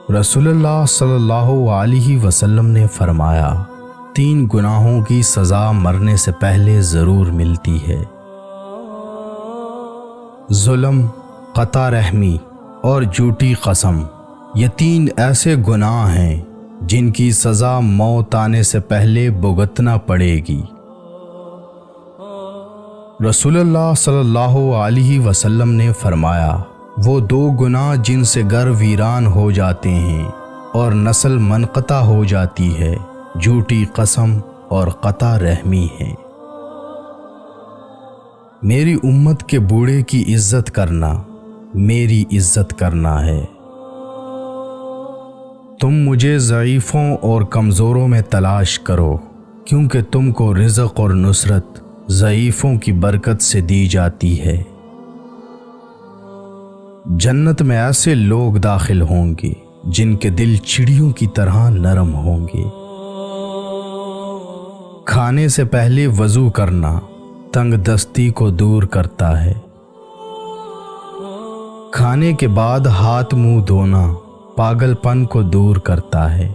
رسول اللہ صلی اللہ علیہ وسلم نے فرمایا، 3 گناہوں کی سزا مرنے سے پہلے ضرور ملتی ہے: ظلم، قطع رحمی اور جھوٹی قسم۔ یہ 3 ایسے گناہ ہیں جن کی سزا موت آنے سے پہلے بھگتنا پڑے گی۔ رسول اللہ صلی اللہ علیہ وسلم نے فرمایا، وہ 2 گناہ جن سے گھر ویران ہو جاتے ہیں اور نسل منقطع ہو جاتی ہے، جھوٹی قسم اور قطع رحمی ہے۔ میری امت کے بوڑھے کی عزت کرنا میری عزت کرنا ہے۔ تم مجھے ضعیفوں اور کمزوروں میں تلاش کرو، کیونکہ تم کو رزق اور نصرت ضعیفوں کی برکت سے دی جاتی ہے۔ جنت میں ایسے لوگ داخل ہوں گے جن کے دل چڑیوں کی طرح نرم ہوں گے۔ کھانے سے پہلے وضو کرنا تنگ دستی کو دور کرتا ہے۔ کھانے کے بعد ہاتھ منہ دھونا پاگل پن کو دور کرتا ہے۔